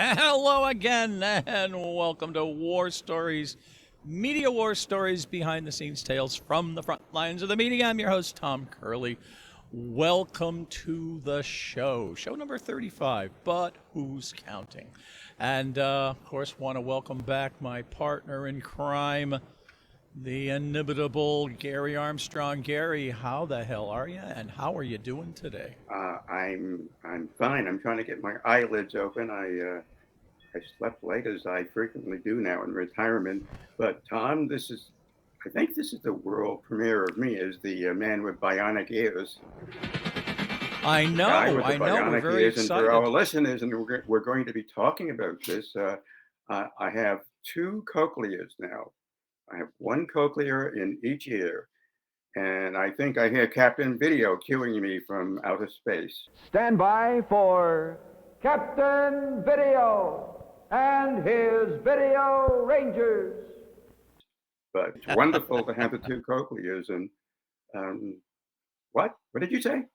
Hello again, and welcome to War Stories, Media War Stories, behind the scenes tales from the front lines of the media. I'm your host, Tom Curley. Welcome to the show number 35, but who's counting? And of course, want to welcome back my partner in crime, the inimitable Gary Armstrong. Gary, how the hell are you, and how are you doing today? I'm fine. I'm trying to get my eyelids open. I slept late as I frequently do now in retirement. But Tom, I think this is the world premiere of me as the man with bionic ears, I the guy know, with the I know, we're bionic very ears. And for our excited. listeners, and we're going to be talking about this. I have two cochlears now. I have one cochlear in each ear. And I think I hear Captain Video cueing me from outer space. Stand by for Captain Video and his Video Rangers. But it's wonderful to have the two cochlears. And um, what? What did you say?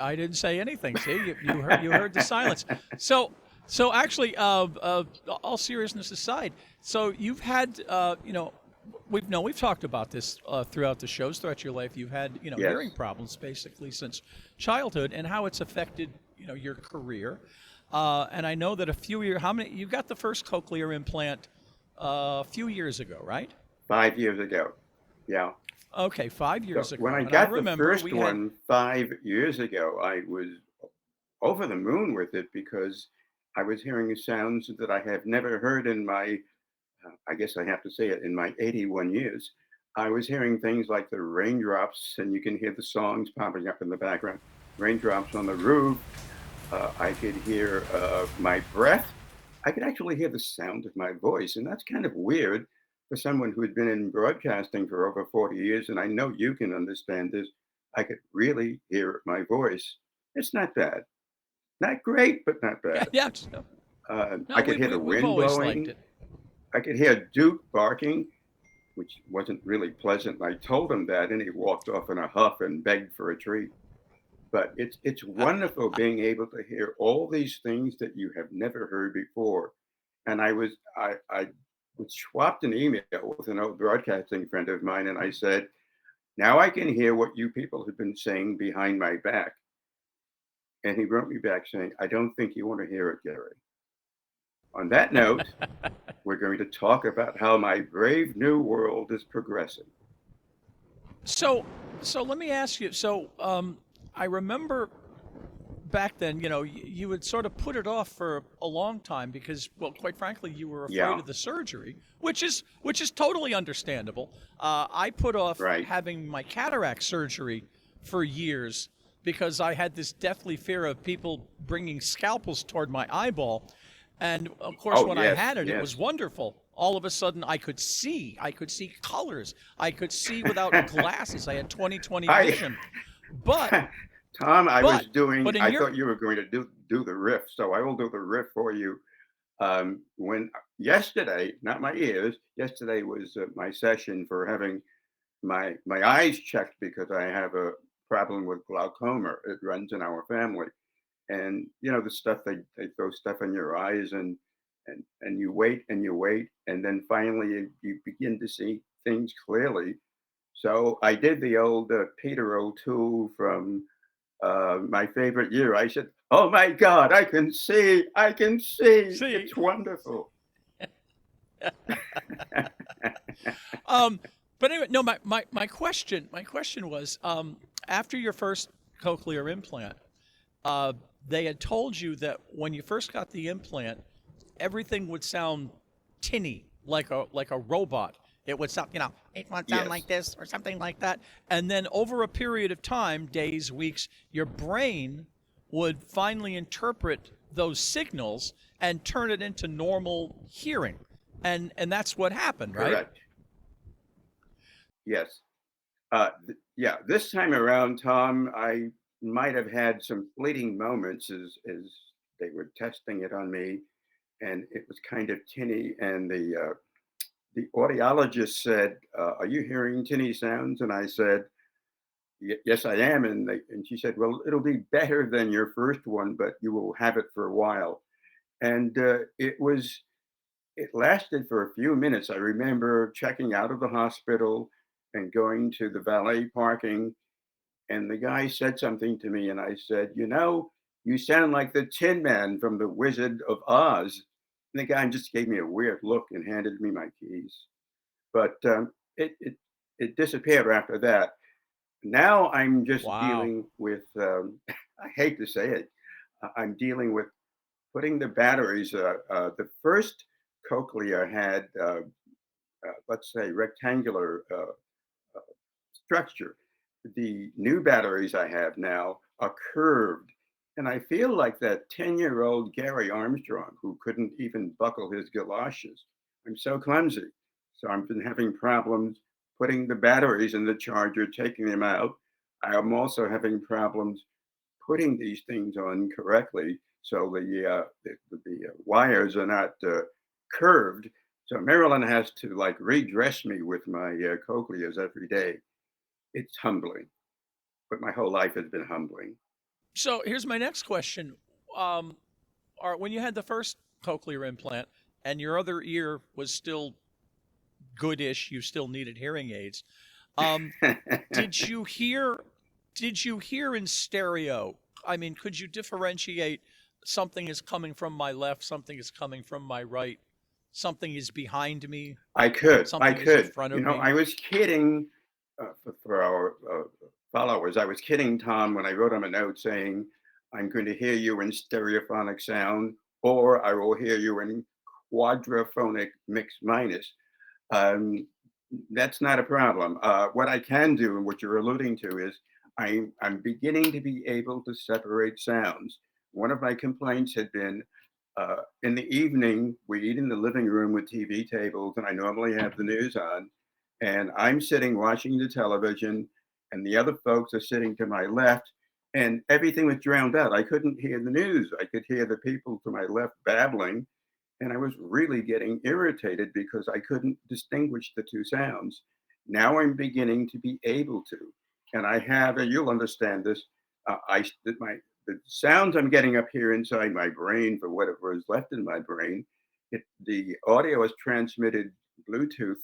I didn't say anything. See, you heard the silence. So actually, all seriousness aside, so you've had we've talked about this throughout the shows throughout your life. You've had hearing Yes. problems basically since childhood, and how it's affected your career. And I know that a few years, how many you got the first cochlear implant a few years ago, right? 5 years ago. Yeah. Okay, 5 years So when ago, I and I got the remember first we had. one 5 years ago, I was over the moon with it because I was hearing sounds that I have never heard in my, I guess I have to say it, in my 81 years. I was hearing things like the raindrops, and you can hear the songs popping up in the background. Raindrops on the roof. I could hear my breath. I could actually hear the sound of my voice. And that's kind of weird for someone who had been in broadcasting for over 40 years. And I know you can understand this. I could really hear my voice. It's not bad. Not great, but not Yeah, bad. yeah. I No, could hear the we've wind always liked blowing. it. I could hear Duke barking, which wasn't really pleasant. I told him that, and he walked off in a huff and begged for a treat. But it's wonderful being able to hear all these things that you have never heard before. And I was swapped an email with an old broadcasting friend of mine, and I said, now I can hear what you people have been saying behind my back. And he wrote me back saying, I don't think you want to hear it, Gary. On that note, we're going to talk about how my brave new world is progressing. So, so let me ask you. I remember back then, you would sort of put it off for a long time because, well, quite frankly, you were afraid Yeah, of the surgery, which is totally understandable. I put off right. having my cataract surgery for years because I had this deathly fear of people bringing scalpels toward my eyeball. And of course, Oh, when I yes, had it, it was yes. wonderful. All of a sudden, I could see. I could see colors. I could see without glasses. I had 20/20 I vision. But, Tom, but, but in I your. thought you were going to do the riff, so I will do the riff for you. When yesterday, not my ears, yesterday was my session for having my eyes checked because I have a problem with glaucoma. It runs in our family, and the stuff they throw stuff in your eyes, and you wait and you wait, and then finally you begin to see things clearly. So I did the old Peter O'Toole from my favorite year. I said, "Oh my God, I can see! I can see! See, It's wonderful." um, but anyway, no. My question was, after your first cochlear implant, uh, they had told you that when you first got the implant, everything would sound tinny, like a robot. It would sound, it would sound like Yes, this or something like that. And then over a period of time, days, weeks, your brain would finally interpret those signals and turn it into normal hearing. And that's what happened, right? correct. Yes. Yeah. This time around, Tom, I might have had some fleeting moments as they were testing it on me, and it was kind of tinny, and the audiologist said, "Are you hearing tinny sounds?" And I said, Yes, I am." And she said, "Well, it'll be better than your first one, but you will have it for a while." And it lasted for a few minutes. I remember checking out of the hospital and going to the valet parking, and the guy said something to me, and I said, you sound like the Tin Man from The Wizard of Oz. And the guy just gave me a weird look and handed me my keys. But it disappeared after that. Now I'm just Wow. dealing with, I hate to say it, I'm dealing with putting the batteries. The first cochlear had, let's say, rectangular structure. The new batteries I have now are curved. And I feel like that 10-year-old Gary Armstrong who couldn't even buckle his galoshes. I'm so clumsy. So I've been having problems putting the batteries in the charger, taking them out. I am also having problems putting these things on correctly so the wires are not curved. So Marilyn has to like redress me with my cochlears every day. It's humbling, but my whole life has been humbling. So here's my next question. Um, when you had the first cochlear implant and your other ear was still goodish, you still needed hearing aids. Um, did you hear? Did you hear in stereo? I mean, could you differentiate something is coming from my left, something is coming from my right, something is behind me, I something is in could. front of me? I was kidding for our followers. I was kidding Tom when I wrote him a note saying, I'm going to hear you in stereophonic sound, or I will hear you in quadraphonic mix minus. Um, that's not a problem. What I can do, and what you're alluding to, is I'm beginning to be able to separate sounds. One of my complaints had been in the evening, we eat in the living room with TV tables, and I normally have the news on. And I'm sitting watching the television, and the other folks are sitting to my left, and everything was drowned out. I couldn't hear the news. I could hear the people to my left babbling, and I was really getting irritated because I couldn't distinguish the two sounds. Now I'm beginning to be able to, and I have, and you'll understand this. I my the sounds I'm getting up here inside my brain for whatever is left in my brain. The audio is transmitted Bluetooth,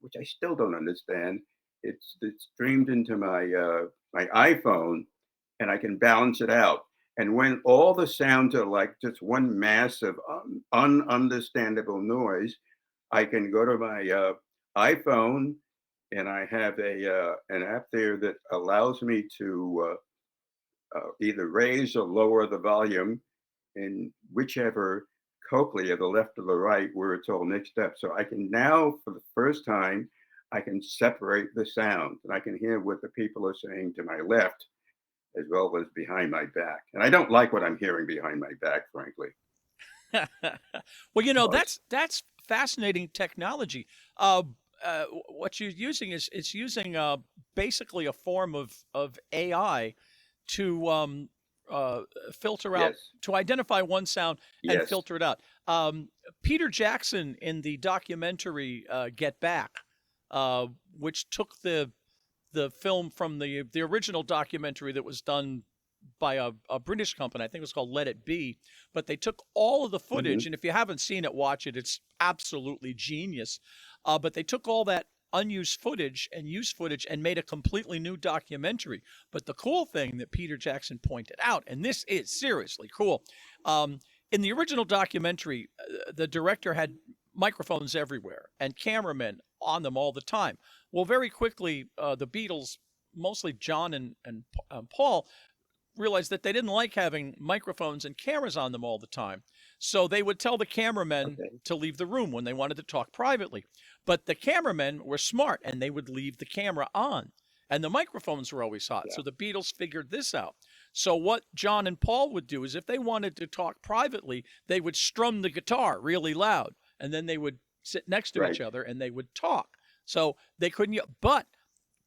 which I still don't understand. It's streamed into my iPhone, and I can balance it out. And when all the sounds are like just one mass of ununderstandable noise, I can go to my iPhone, and I have a an app there that allows me to either raise or lower the volume in whichever cochlea, the left or the right, where it's all mixed up. So I can now, for the first time, I can separate the sound, and I can hear what the people are saying to my left as well as behind my back. And I don't like what I'm hearing behind my back, frankly. Well, But that's fascinating technology. What you're using is it's using basically a form of AI to uh, filter out, yes, to identify one sound and yes. filter it out. Peter Jackson in the documentary Get Back, uh, which took the film from the original documentary that was done by a British company. I think it was called Let It Be. But they took all of the footage, Hmm. and if you haven't seen it, watch it. It's absolutely genius. But they took all that unused footage and used footage and made a completely new documentary. But the cool thing that Peter Jackson pointed out, and this is seriously cool, um, in the original documentary, the director had microphones everywhere and cameramen on them all the time. Well, very quickly, the Beatles, mostly John and Paul, realized that they didn't like having microphones and cameras on them all the time. So they would tell the cameramen Okay. to leave the room when they wanted to talk privately. But the cameramen were smart and they would leave the camera on. And the microphones were always hot. Yeah. So the Beatles figured this out. So what John and Paul would do is if they wanted to talk privately, they would strum the guitar really loud. And then they would sit next to each Right. other and they would talk. So they couldn't, but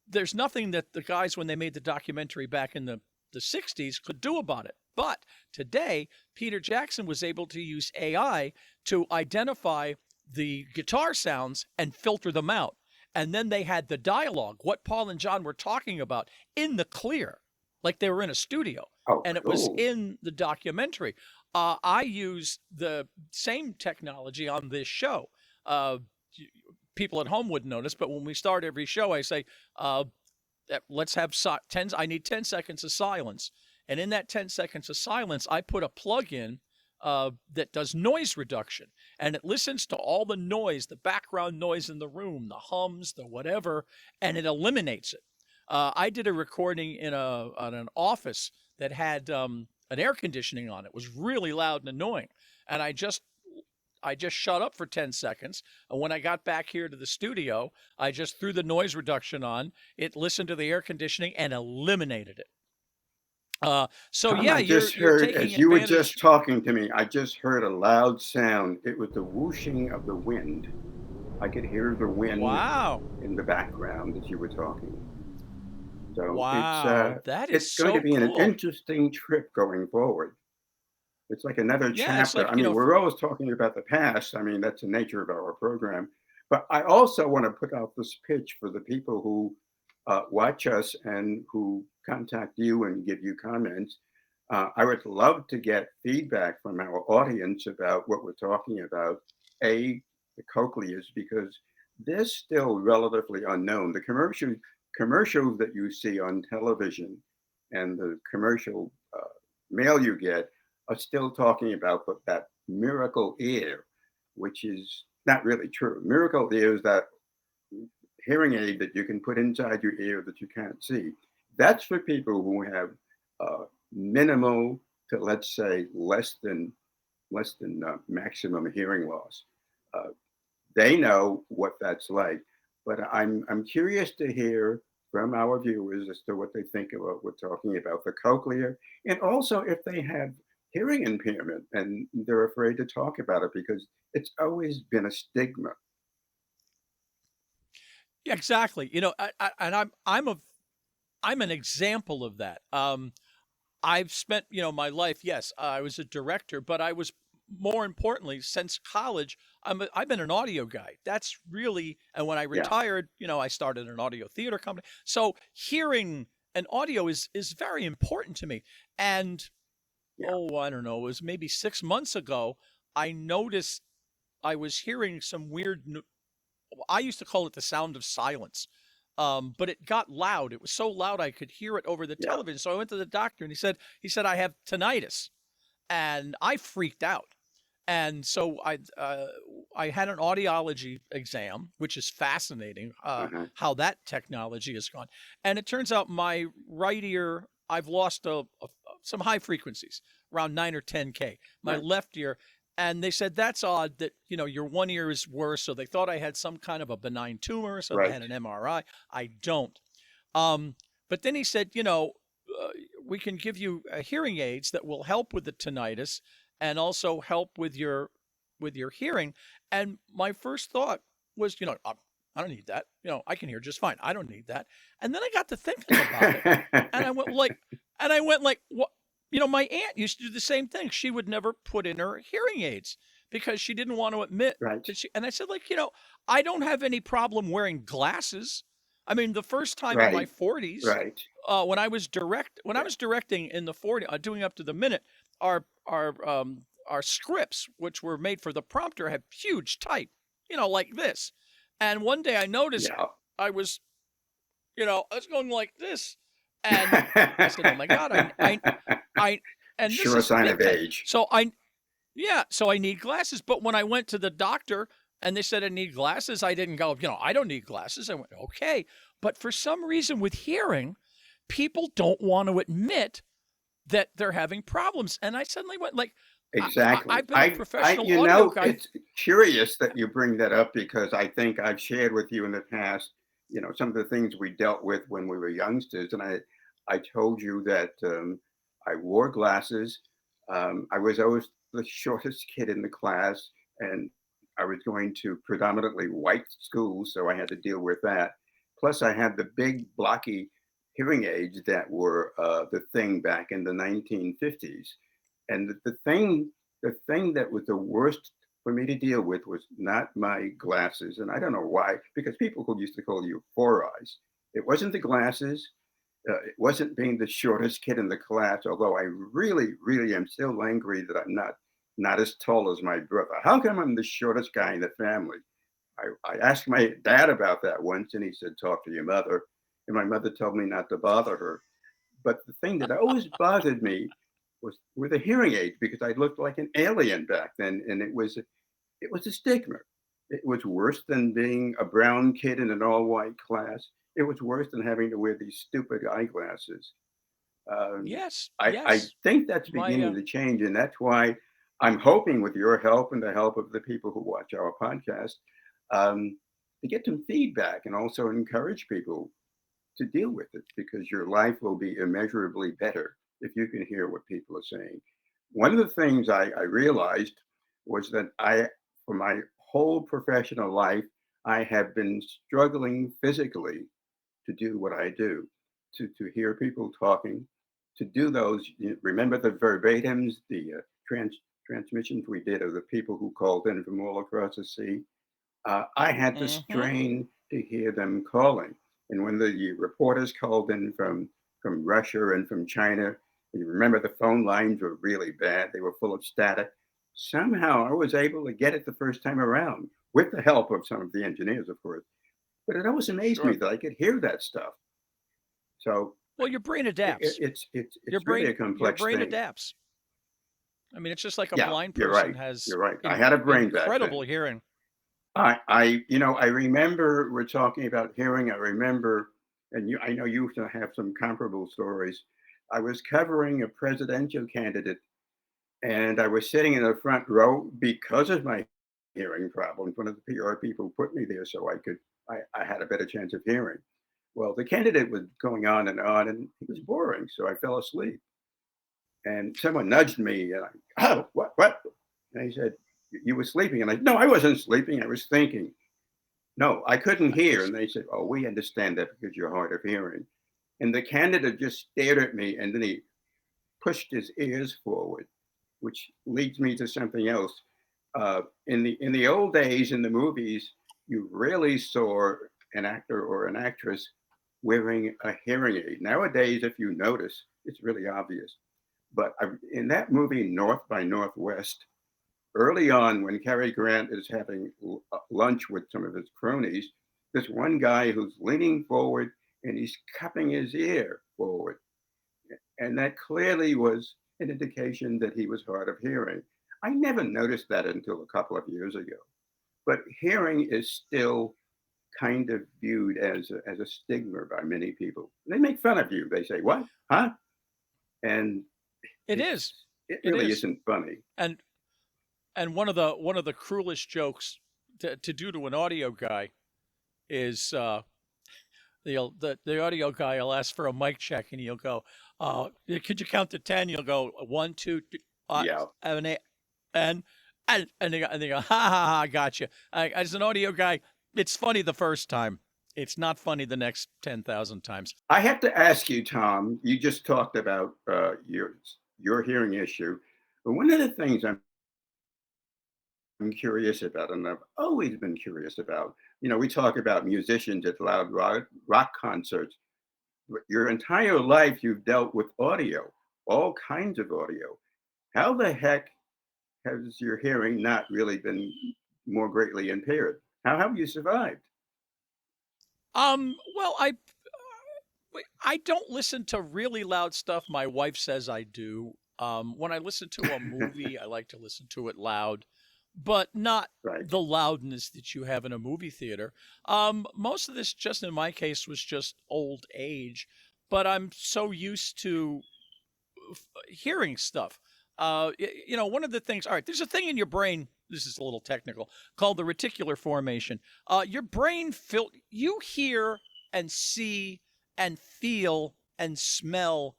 there's nothing that the guys, when they made the documentary back in the 60s, could do about it. But today, Peter Jackson was able to use AI to identify the guitar sounds and filter them out. And then they had the dialogue, what Paul and John were talking about, in the clear, like they were in a studio. Oh, And it was cool. in the documentary. I use the same technology on this show. People at home wouldn't notice, but when we start every show, I say, let's have 10. I need 10 seconds of silence. And in that 10 seconds of silence, I put a plug in that does noise reduction. And it listens to all the noise, the background noise in the room, the hums, the whatever, and it eliminates it. I did a recording in an office that had an air conditioning on. It was really loud and annoying. And I just shut up for 10 seconds. And when I got back here to the studio, I just threw the noise reduction on. It listened to the air conditioning and eliminated it. So Tom, yeah, I just you're heard, taking as you were advantage. just talking to me, I just heard a loud sound. It was the whooshing of the wind. I could hear the wind Wow. in the background as you were talking. So Wow. That is it's going to so be an cool. interesting trip going forward. It's like another Yeah, it's chapter. like, I mean, we're always talking about the past. I mean, that's the nature of our program. But I also want to put out this pitch for the people who watch us and who contact you and give you comments. I would love to get feedback from our audience about what we're talking about. The cochlears, because they're still relatively unknown. The commercials that you see on television and the commercial mail you get are still talking about that miracle ear, which is not really true. Miracle ear is that hearing aid that you can put inside your ear that you can't see. That's for people who have minimal to, let's say, less than maximum hearing loss. Uh, they know what that's like. But I'm curious to hear from our viewers as to what they think of what we're talking about, the cochlear, and also if they have hearing impairment and they're afraid to talk about it because it's always been a stigma. Yeah, exactly. And I'm an example of that. I've spent, my life, yes, I was a director, but I was more importantly, since college, I've been an audio guy. That's really, and when I Yeah, retired, I started an audio theater company. So hearing and audio is very important to me. And yeah, oh, I don't know, it was maybe 6 months ago, I noticed I was hearing some weird, I used to call it the sound of silence. But it got loud. It was so loud I could hear it over the yeah. television. So I went to the doctor and he said I have tinnitus, and I freaked out. And so I had an audiology exam, which is fascinating Uh-huh. how that technology has gone. And it turns out my right ear, I've lost some high frequencies, around 9 or 10K. My Right, left ear, and they said that's odd that your one ear is worse. So they thought I had some kind of a benign tumor. So they right. had an MRI. I don't. Um, but then he said, we can give you hearing aids that will help with the tinnitus and also help with your hearing. And my first thought was, I don't need that. I can hear just fine. I don't need that. And then I got to thinking about it, and I went like, what? My aunt used to do the same thing. She would never put in her hearing aids because she didn't want to admit Right, that she. And I said, like, I don't have any problem wearing glasses. I mean, the first time in my right, 40s, right. when I Yeah, was directing in the 40, doing up to the minute, our our scripts, which were made for the prompter, had huge type, like this. And one day I noticed yeah. I was, I was going like this, and I said, "Oh my God, I," and this Sure is sign of big type. age. So I need glasses. But when I went to the doctor and they said I need glasses, I didn't go, I don't need glasses. I went, okay. But for some reason with hearing, people don't want to admit that they're having problems. And I suddenly went like, Exactly. I've been a professional You audio know, guy. it's curious that you bring that up because I think I've shared with you in the past, some of the things we dealt with when we were youngsters. And I told you that I wore glasses. I was always the shortest kid in the class, and I was going to predominantly white schools, so I had to deal with that. Plus, I had the big blocky hearing aids that were the thing back in the 1950s. And the thing that was the worst for me to deal with was not my glasses. And I don't know why, because people who used to call you four eyes. It wasn't the glasses. It wasn't being the shortest kid in the class, although I really, really am still angry that I'm not as tall as my brother. How come I'm the shortest guy in the family? I asked my dad about that once, and he said, "Talk to your mother." And my mother told me not to bother her. But the thing that always bothered me were the hearing aids because I looked like an alien back then, and it was a stigma. It was worse than being a brown kid in an all-white class. It was worse than having to wear these stupid eyeglasses. Um, Yes, I yes. think that's My beginning to change, and that's why I'm hoping, with your help and the help of the people who watch our podcast, um, to get some feedback and also encourage people to deal with it because your life will be immeasurably better if you can hear what people are saying. One of the things I realized was that for my whole professional life, I have been struggling physically to do what I do, to hear people talking, to do those. Remember the verbatims, the transmissions we did of the people who called in from all across the sea. I had to mm-hmm. strain to hear them calling. And when the reporters called in from Russia and from China, you remember the phone lines were really bad. They were full of static. Somehow I was able to get it the first time around with the help of some of the engineers, of course. But it always amazed me Sure. that I could hear that stuff. So Well, your brain adapts. it's really a Your complex brain thing. adapts. I mean, it's just like a Yeah, blind you're person right. has You're right. I had a brain back incredible then. hearing. I remember we're talking about hearing. I remember, and I know you have some comparable stories. I was covering a presidential candidate, and I was sitting in the front row because of my hearing problems. One of the PR people put me there so I had a better chance of hearing. Well, the candidate was going on, and he was boring, so I fell asleep. And someone nudged me, and oh, what? And he said, "You were sleeping," and no, I wasn't sleeping. I was thinking. No, I couldn't hear. It's And they said, "Oh, we understand that because you're hard of hearing." And the candidate just stared at me and then he pushed his ears forward, which leads me to something else. In the old days in the movies, you rarely saw an actor or an actress wearing a hearing aid. Nowadays, if you notice, it's really obvious. But in that movie, North by Northwest, early on when Cary Grant is having lunch with some of his cronies, this one guy who's leaning forward and he's cupping his ear forward. And that clearly was an indication that he was hard of hearing. I never noticed that until a couple of years ago. But hearing is still kind of viewed as a stigma by many people. They make fun of you. They say, "What? Huh?" And it is. it It really is. isn't funny. And one of the cruelest jokes to do to an audio guy is the audio guy will ask for a mic check and he'll go, could you count to 10? You'll go one, two, three, Yeah. seven, eight, and they go, ha ha ha, gotcha. As an audio guy, it's funny the first time. It's not funny the next 10,000 times. I have to ask you, Tom. You just talked about your hearing issue, but one of the things I'm curious about, and I've always been curious about, we talk about musicians at loud rock concerts. But your entire life, you've dealt with audio, all kinds of audio. How the heck has your hearing not really been more greatly impaired? How have you survived? Well, I don't listen to really loud stuff. My wife says I do. When I listen to a movie, I like to listen to it loud, but not Right. the loudness that you have in a movie theater. Most of this, just in my case, was just old age, but I'm so used to hearing stuff. One of the things, all right, there's a thing in your brain, this is a little technical, called the reticular formation. Your brain, you hear and see and feel and smell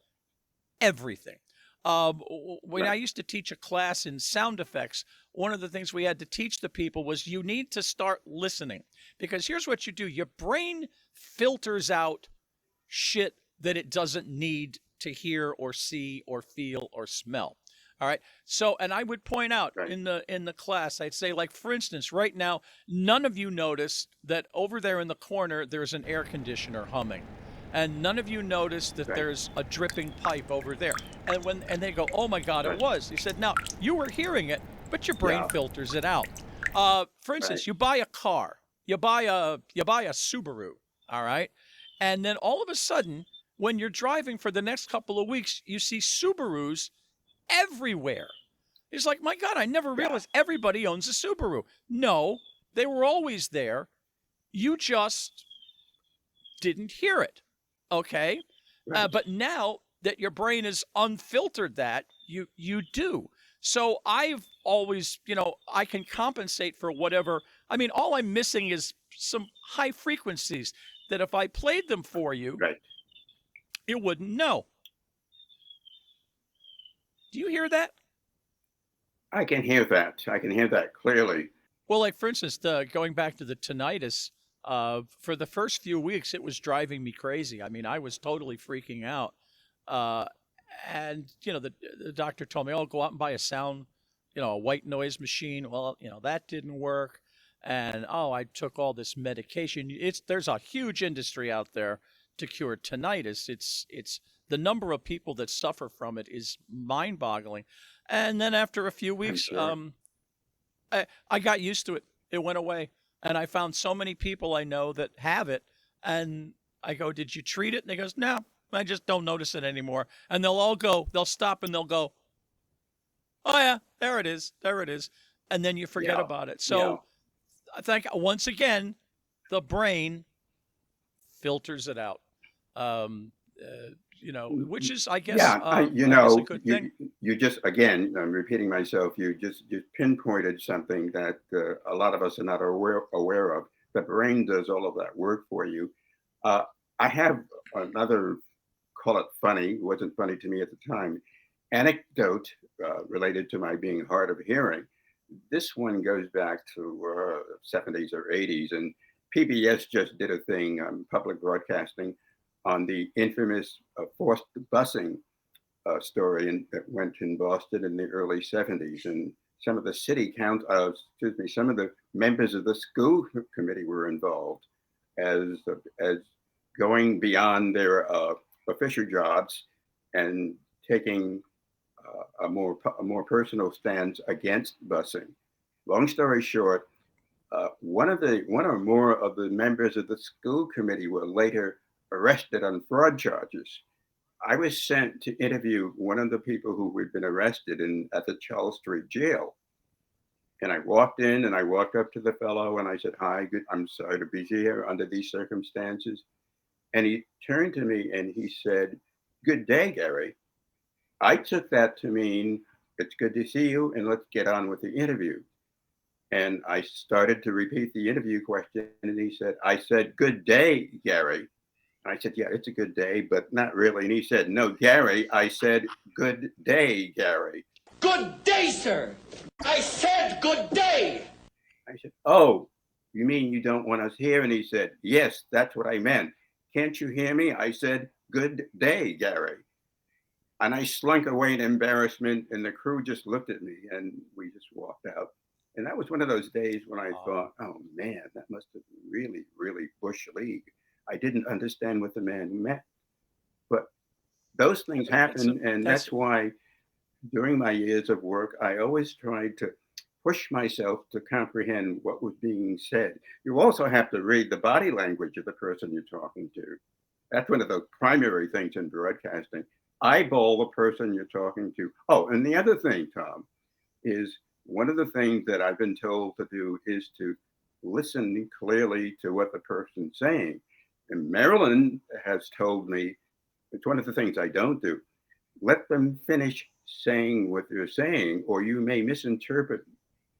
everything. When I Right. used to teach a class in sound effects, one of the things we had to teach the people was you need to start listening. Because here's what you do: your brain filters out shit that it doesn't need to hear or see or feel or smell. All right. So, and I would point out Right. in the class, I'd say, like, for instance, right now, none of you noticed that over there in the corner there's an air conditioner humming. and none of you noticed that Right. there's a dripping pipe over there. And they go, "Oh my God, it Right. was." He said, "Now you were hearing it, but your brain Yeah. filters it out." For Right. instance, you buy a car, you buy a Subaru, all right, and then all of a sudden, when you're driving for the next couple of weeks, you see Subarus everywhere. It's like, my God, I never Yeah. realized everybody owns a Subaru. No, they were always there. You just didn't hear it. Okay. Right. But now that your brain is unfiltered, that you do. So I've always, I can compensate for whatever. I mean, all I'm missing is some high frequencies that if I played them for you, Right. you wouldn't know. Do you hear that? I can hear that. I can hear that clearly. Well, like for instance, going back to the tinnitus, for the first few weeks, it was driving me crazy. I mean, I was totally freaking out. Uh, and the doctor told me, "Oh, go out and buy a sound, a white noise machine." Well, that didn't work. And oh, I took all this medication. There's a huge industry out there to cure tinnitus. It's the number of people that suffer from it is mind-boggling. And then after a few I'm weeks, sure. I got used to it. It went away. And I found so many people I know that have it. And I go, "Did you treat it?" And they goes, "No, I just don't notice it anymore." And they'll stop and they'll go, "Oh, yeah, there it is. There it is." And then you forget Yeah. about it. Yeah. So I think once again, the brain filters it out. Um, which is, I guess, Yeah. I, a good thing. you just, again, I'm repeating myself. You just pinpointed something that a lot of us are not aware of. The brain does all of that work for you. Uh, I have another, call it funny, it wasn't funny to me at the time, anecdote related to my being hard of hearing. This one goes back to 70s or 80s, and PBS just did a thing on public broadcasting on the infamous forced busing story that went in Boston in the early 70s. And some of the some of the members of the school committee were involved as going beyond their official jobs and taking a more personal stance against busing. Long story short, one or more of the members of the school committee were later arrested on fraud charges. I was sent to interview one of the people who had been arrested at the Charles Street jail. And I walked in and I walked up to the fellow and I said, "Hi, good. I'm sorry to be here under these circumstances." And he turned to me and he said, "Good day, Gary." I took that to mean it's good to see you and let's get on with the interview. And I started to repeat the interview question and he said, I said, "Good day, Gary." I said, "Yeah, it's a good day, but not really." And he said, "No, Gary." I said, "Good day, Gary." Good day, sir. I said good day. I said, "Oh, you mean you don't want us here?" And he said, "Yes, that's what I meant. Can't you hear me?" I said, "Good day, Gary." And I slunk away in embarrassment, and the crew just looked at me, and we just walked out. And that was one of those days when I Uh, thought, "Oh man, that must have been really, really bush league." I didn't understand what the man meant, but those things that's a happen, and that's that's why during my years of work, I always tried to push myself to comprehend what was being said. You also have to read the body language of the person you're talking to. That's one of the primary things in broadcasting. Eyeball the person you're talking to. Oh, and the other thing, Tom, is one of the things that I've been told to do is to listen clearly to what the person's saying. And Marilyn has told me it's one of the things I don't do. Let them finish saying what they're saying, or you may misinterpret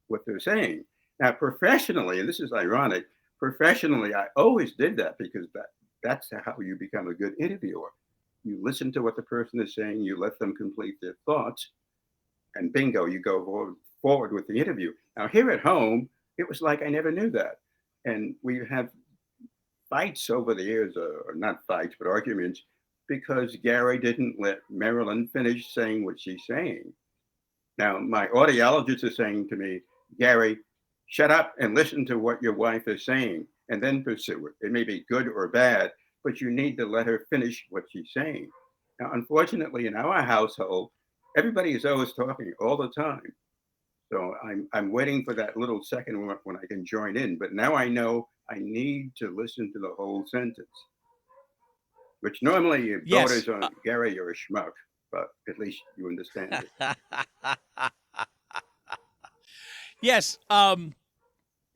what they're saying. Now, professionally, and this is ironic, professionally, I always did that because that's how you become a good interviewer. You listen to what the person is saying, you let them complete their thoughts, and bingo, you go forward with the interview. Now, here at home, it was like I never knew that. And we have fights over the years, or not fights, but arguments, because Gary didn't let Marilyn finish saying what she's saying. Now, my audiologist is saying to me, "Gary, shut up and listen to what your wife is saying and then pursue it. It may be good or bad, but you need to let her finish what she's saying. Now, unfortunately, in our household, everybody is always talking all the time. So I'm waiting for that little second when I can join in. But now I know I need to listen to the whole sentence, which normally Yes. borders on Gary, you're a schmuck, but at least you understand it. Yes.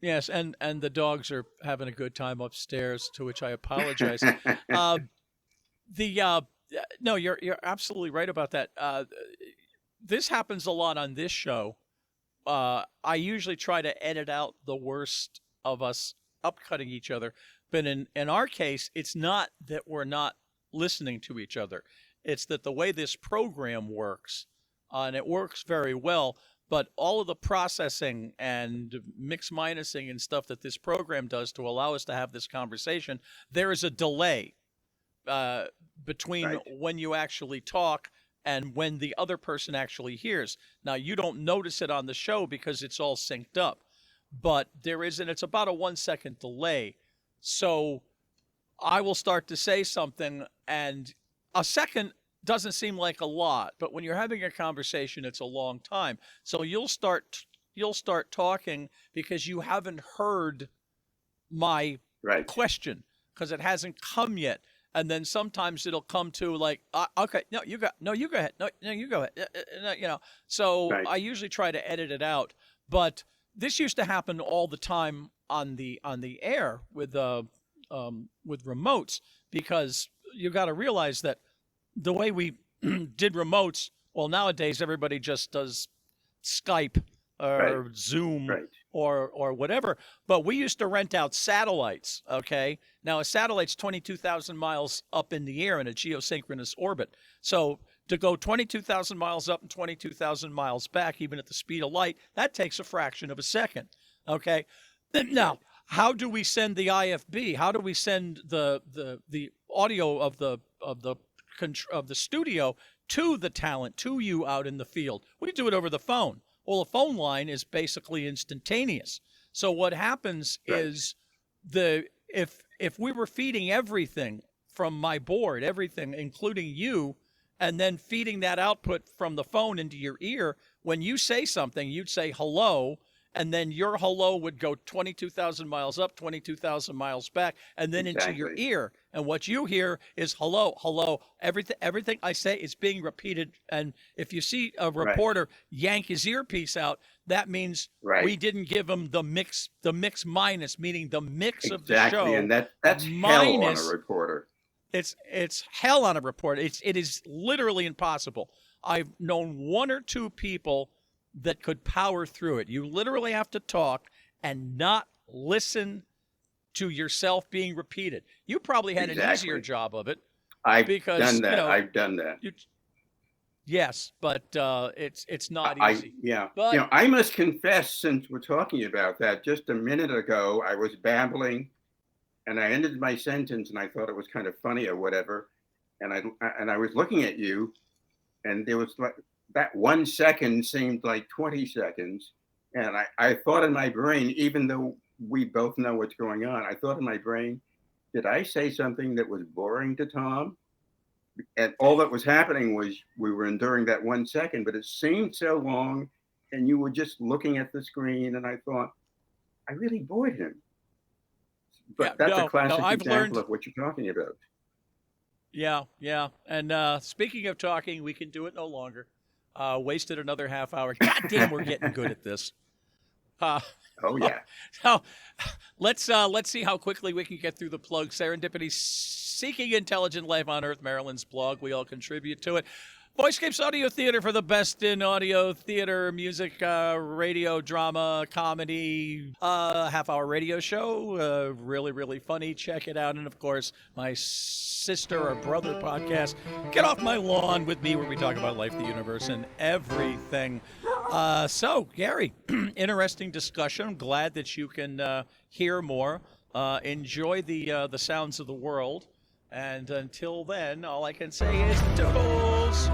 Yes, and the dogs are having a good time upstairs, to which I apologize. Uh, the No, you're absolutely right about that. This happens a lot on this show. I usually try to edit out the worst of us upcutting each other, but in our case, it's not that we're not listening to each other. It's that the way this program works, and it works very well, but all of the processing and mix minusing and stuff that this program does to allow us to have this conversation, there is a delay between Right. when you actually talk and when the other person actually hears. Now, you don't notice it on the show because it's all synced up, but there is, and it's about a 1 second delay. So I will start to say something, and a second doesn't seem like a lot, but when you're having a conversation, it's a long time. So you'll start talking because you haven't heard my Right. question because it hasn't come yet. And then sometimes it'll come to like, okay, no, you go ahead, no, you go ahead, no. So Right. I usually try to edit it out, but this used to happen all the time on the air with remotes, because you got to realize that the way we did remotes, well, nowadays everybody just does Skype or Right. Zoom Right. or whatever. But we used to rent out satellites, okay? Now, a satellite's 22,000 miles up in the air in a geosynchronous orbit. So to go 22,000 miles up and 22,000 miles back, even at the speed of light, that takes a fraction of a second, okay? Now, how do we send the IFB? How do we send the audio of the studio to the talent, to you out in the field? We do it over the phone. Well, a phone line is basically instantaneous. So what happens Right. is if we were feeding everything from my board, everything, including you, and then feeding that output from the phone into your ear, when you say something, you'd say hello, and then your hello would go 22,000 miles up, 22,000 miles back, and then into your Exactly. ear. And what you hear is hello, hello. Everything I say is being repeated. And if you see a Right. reporter yank his earpiece out, that means Right. we didn't give him the mix minus, meaning the mix of the Exactly. show And that's hell on a minus. reporter. It's hell on a report. It is literally impossible. I've known one or two people that could power through it. You literally have to talk and not listen to yourself being repeated. You probably had an easier Exactly. job of it I've because done that. I've done that. yes, but it's not easy. Yeah. But I must confess, since we're talking about that, just a minute ago, I was babbling and I ended my sentence and I thought it was kind of funny or whatever. And I was looking at you, and there was like that 1 second seemed like 20 seconds. And I thought in my brain, even though we both know what's going on, I thought in my brain, did I say something that was boring to Tom? And all that was happening was we were enduring that 1 second, but it seemed so long, and you were just looking at the screen, and I thought, I really bored him. But yeah, that's a no, classic I've example learned. of what you're talking about. Yeah. And speaking of talking, we can do it no longer. Wasted another half hour. God damn, we're getting good at this. Uh, Oh yeah. So let's see how quickly we can get through the plug. Serendipity, Seeking Intelligent Life on Earth, Maryland's blog. We all contribute to it. Voicescapes Audio Theater for the best in audio theater, music, radio, drama, comedy, half-hour radio show. Really, really funny. Check it out. And, of course, my sister or brother podcast, Get Off My Lawn with me, where we talk about life, the universe, and everything. So, Gary, interesting discussion. I'm glad that you can hear more. Enjoy the sounds of the world. And until then, all I can say is toodles!